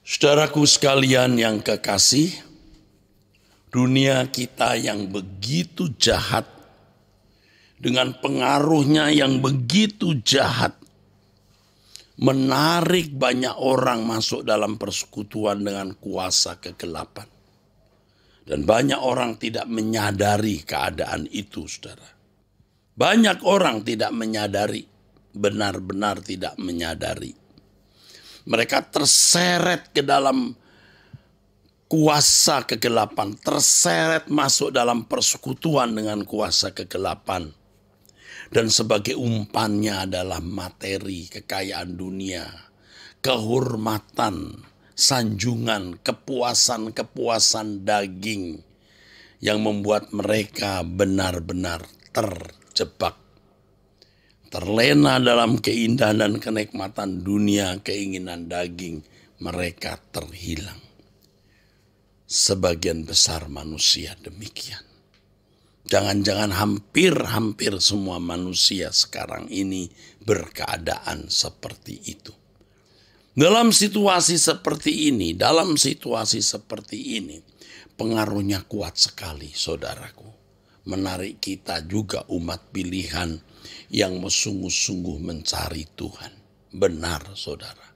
Saudaraku sekalian yang kekasih, dunia kita yang begitu jahat, dengan pengaruhnya yang begitu jahat, menarik banyak orang masuk dalam persekutuan dengan kuasa kegelapan. Dan banyak orang tidak menyadari keadaan itu, saudara. Banyak orang tidak menyadari, benar-benar tidak menyadari. Mereka terseret ke dalam kuasa kegelapan, terseret masuk dalam persekutuan dengan kuasa kegelapan. Dan sebagai umpannya adalah materi, kekayaan dunia, kehormatan, sanjungan, kepuasan daging yang membuat mereka benar-benar terjebak. Terlena dalam keindahan dan kenikmatan dunia, keinginan daging, mereka terhilang. Sebagian besar manusia demikian. Jangan-jangan hampir semua manusia sekarang ini berkeadaan seperti itu. Dalam situasi seperti ini, pengaruhnya kuat sekali, saudaraku. Menarik kita juga umat pilihan yang sungguh-sungguh mencari Tuhan. Benar, saudara.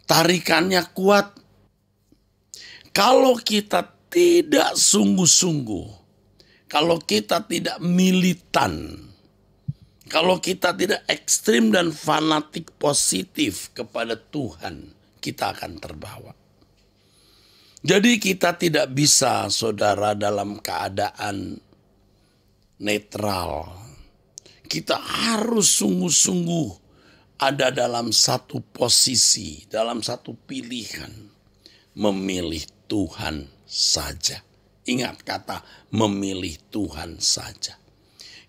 Tarikannya kuat. Kalau kita tidak sungguh-sungguh, kalau kita tidak militan, kalau kita tidak ekstrim dan fanatik positif kepada Tuhan, kita akan terbawa. Jadi kita tidak bisa, saudara, dalam keadaan netral. Kita harus sungguh-sungguh ada dalam satu posisi, dalam satu pilihan. Memilih Tuhan saja. Ingat kata memilih Tuhan saja.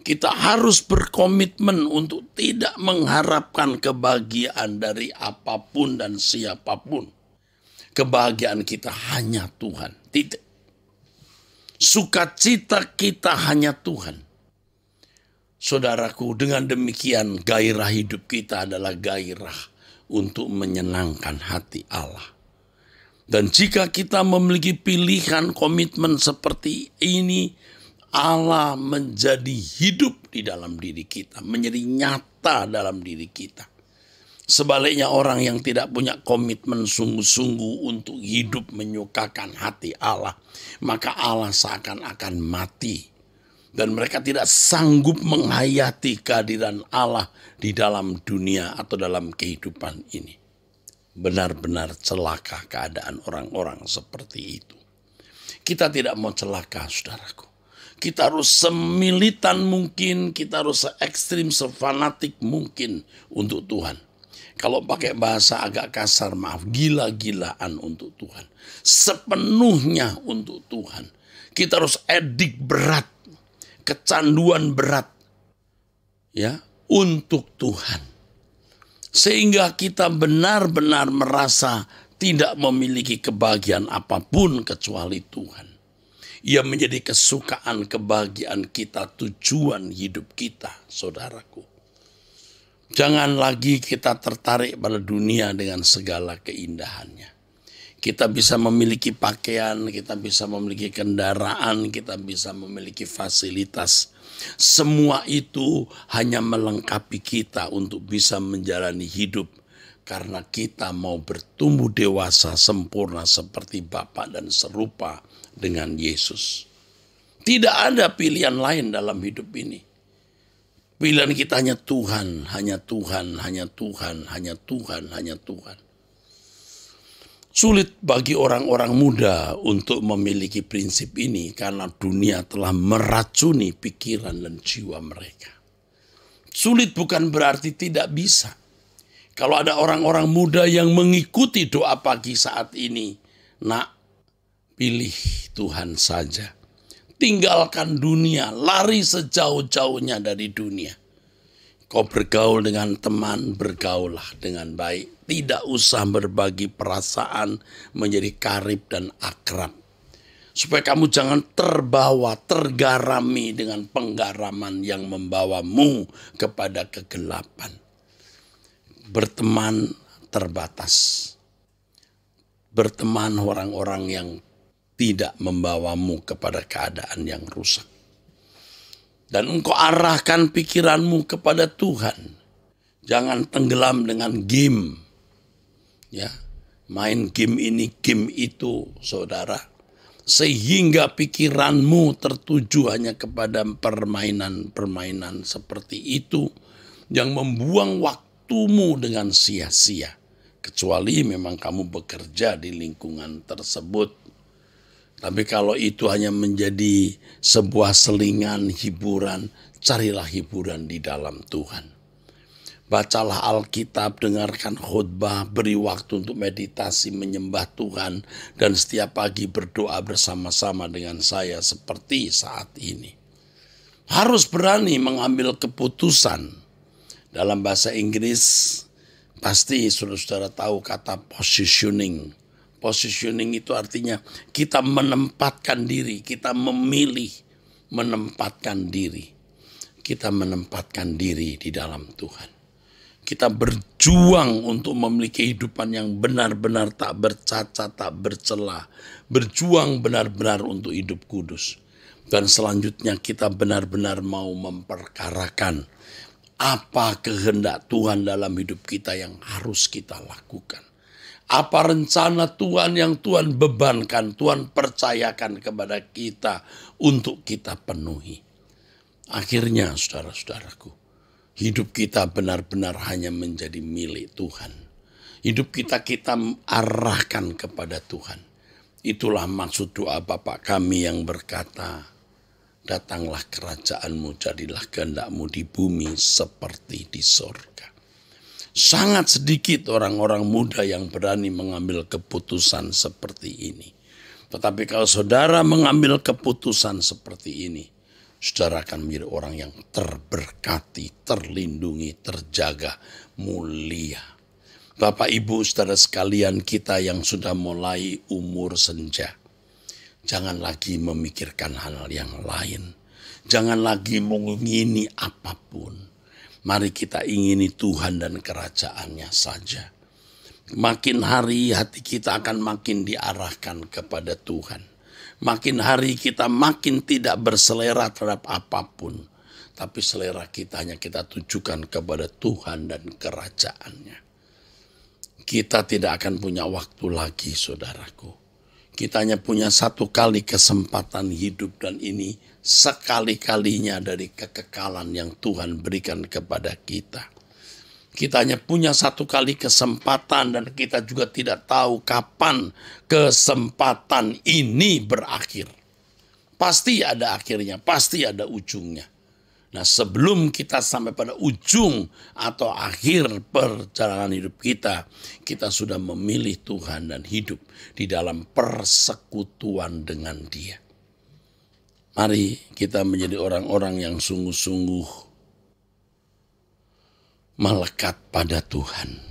Kita harus berkomitmen untuk tidak mengharapkan kebahagiaan dari apapun dan siapapun. Kebahagiaan kita hanya Tuhan. Tidak. Sukacita kita hanya Tuhan. Saudaraku, dengan demikian gairah hidup kita adalah gairah untuk menyenangkan hati Allah. Dan jika kita memiliki pilihan komitmen seperti ini, Allah menjadi hidup di dalam diri kita, menjadi nyata dalam diri kita. Sebaliknya orang yang tidak punya komitmen sungguh-sungguh untuk hidup menyukakan hati Allah, maka Allah seakan-akan mati. Dan mereka tidak sanggup menghayati kehadiran Allah di dalam dunia atau dalam kehidupan ini. Benar-benar celaka keadaan orang-orang seperti itu. Kita tidak mau celaka, saudaraku. Kita harus semilitan mungkin, kita harus se-ekstrim, sefanatik mungkin untuk Tuhan. Kalau pakai bahasa agak kasar, maaf, gila-gilaan untuk Tuhan. Sepenuhnya untuk Tuhan. Kita harus edik berat, kecanduan berat, ya, untuk Tuhan. Sehingga kita benar-benar merasa tidak memiliki kebahagiaan apapun kecuali Tuhan. Ia menjadi kesukaan, kebahagiaan kita, tujuan hidup kita, saudaraku. Jangan lagi kita tertarik pada dunia dengan segala keindahannya. Kita bisa memiliki pakaian, kita bisa memiliki kendaraan, kita bisa memiliki fasilitas. Semua itu hanya melengkapi kita untuk bisa menjalani hidup. Karena kita mau bertumbuh dewasa sempurna seperti Bapa dan serupa dengan Yesus. Tidak ada pilihan lain dalam hidup ini. Pilihan kita hanya Tuhan, hanya Tuhan, hanya Tuhan, hanya Tuhan, hanya Tuhan. Sulit bagi orang-orang muda untuk memiliki prinsip ini karena dunia telah meracuni pikiran dan jiwa mereka. Sulit bukan berarti tidak bisa. Kalau ada orang-orang muda yang mengikuti doa pagi saat ini, nak, pilih Tuhan saja. Tinggalkan dunia, lari sejauh-jauhnya dari dunia. Kau bergaul dengan teman, bergaullah dengan baik. Tidak usah berbagi perasaan menjadi karib dan akrab. Supaya kamu jangan terbawa, tergarami dengan penggaraman yang membawamu kepada kegelapan. Berteman terbatas. berteman orang-orang yang tidak membawamu kepada keadaan yang rusak. Dan engkau arahkan pikiranmu kepada Tuhan. Jangan tenggelam dengan game. Ya, main game ini, game itu, saudara. Sehingga pikiranmu tertuju hanya kepada permainan-permainan seperti itu yang membuang waktumu dengan sia-sia. Kecuali memang kamu bekerja di lingkungan tersebut. Tapi kalau itu hanya menjadi sebuah selingan hiburan, carilah hiburan di dalam Tuhan. Bacalah Alkitab, dengarkan khotbah, beri waktu untuk meditasi, menyembah Tuhan, dan setiap pagi berdoa bersama-sama dengan saya seperti saat ini. Harus berani mengambil keputusan. Dalam bahasa Inggris, pasti saudara-saudara tahu kata positioning. Positioning itu artinya kita menempatkan diri, kita memilih menempatkan diri. Kita menempatkan diri di dalam Tuhan. Kita berjuang untuk memiliki kehidupan yang benar-benar tak bercacat, tak bercela. Berjuang benar-benar untuk hidup kudus. Dan selanjutnya kita benar-benar mau memperkarakan apa kehendak Tuhan dalam hidup kita yang harus kita lakukan. Apa rencana Tuhan yang Tuhan bebankan, Tuhan percayakan kepada kita untuk kita penuhi. Akhirnya saudara-saudaraku, hidup kita benar-benar hanya menjadi milik Tuhan. Hidup kita arahkan kepada Tuhan. Itulah maksud doa Bapa kami yang berkata, datanglah kerajaan-Mu, jadilah kehendak-Mu di bumi seperti di sorga. Sangat sedikit orang-orang muda yang berani mengambil keputusan seperti ini. Tetapi kalau saudara mengambil keputusan seperti ini, saudara akan menjadi orang yang terberkati, terlindungi, terjaga, mulia. Bapak Ibu saudara sekalian kita yang sudah mulai umur senja, jangan lagi memikirkan hal yang lain. Jangan lagi mengingini apapun. Mari kita ingini Tuhan dan kerajaannya saja. Makin hari hati kita akan makin diarahkan kepada Tuhan. Makin hari kita makin tidak berselera terhadap apapun. Tapi selera kita hanya kita tujukan kepada Tuhan dan kerajaannya. Kita tidak akan punya waktu lagi, saudaraku. Kita hanya punya satu kali kesempatan hidup dan ini sekali-kalinya dari kekekalan yang Tuhan berikan kepada kita. Kita hanya punya satu kali kesempatan dan kita juga tidak tahu kapan kesempatan ini berakhir. Pasti ada akhirnya, pasti ada ujungnya. Nah, sebelum kita sampai pada ujung atau akhir perjalanan hidup kita, kita sudah memilih Tuhan dan hidup di dalam persekutuan dengan Dia. Mari kita menjadi orang-orang yang sungguh-sungguh melekat pada Tuhan.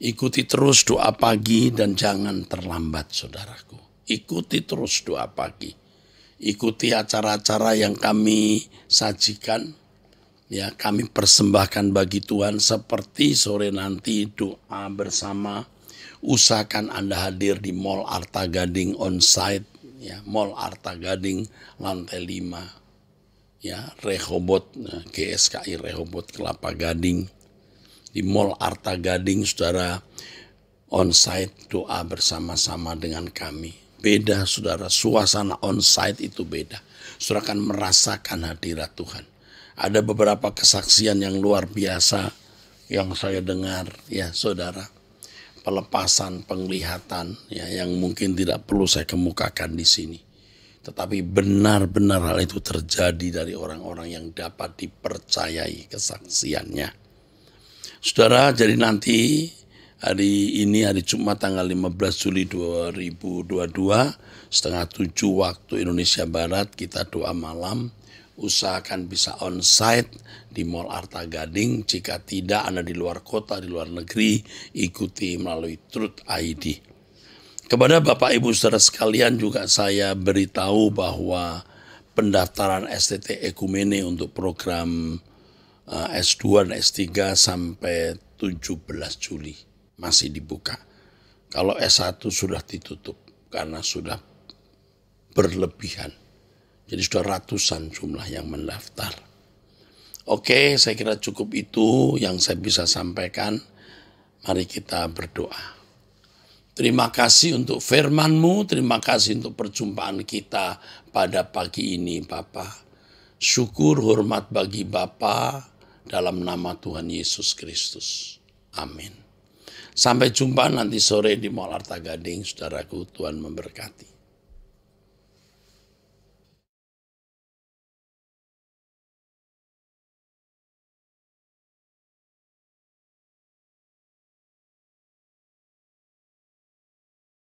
Ikuti terus doa pagi dan jangan terlambat, saudaraku. Ikuti terus doa pagi. Ikuti acara-acara yang kami sajikan, ya kami persembahkan bagi Tuhan seperti sore nanti doa bersama. Usahakan Anda hadir di Mall Arta Gading on-site, ya Mall Arta Gading lantai 5, ya Rehoboth, GSKI Rehoboth Kelapa Gading. Di Mall Arta Gading, saudara on-site doa bersama-sama dengan kami. Beda saudara, suasana on-site itu beda. Saudara akan merasakan hadirat Tuhan. Ada beberapa kesaksian yang luar biasa yang saya dengar, ya saudara. Pelepasan penglihatan ya, yang mungkin tidak perlu saya kemukakan di sini. Tetapi benar-benar hal itu terjadi dari orang-orang yang dapat dipercayai kesaksiannya. Saudara, jadi nanti hari ini hari Jumat tanggal 15 Juli 2022 setengah 7 waktu Indonesia Barat kita doa malam. Usahakan bisa on-site di Mall Arta Gading. Jika tidak Anda di luar kota, di luar negeri, ikuti melalui Truth ID. Kepada Bapak Ibu Saudara sekalian juga saya beritahu bahwa pendaftaran STT Ekumene untuk program S2 dan S3 sampai 17 Juli masih dibuka. Kalau S1 sudah ditutup karena sudah berlebihan. Jadi sudah ratusan jumlah yang mendaftar. Oke, saya kira cukup itu yang saya bisa sampaikan. Mari kita berdoa. Terima kasih untuk firman-Mu, terima kasih untuk perjumpaan kita pada pagi ini, Bapa. Syukur hormat bagi Bapa dalam nama Tuhan Yesus Kristus. Amin. Sampai jumpa nanti sore di Mall Arta Gading, saudaraku. Tuhan memberkati.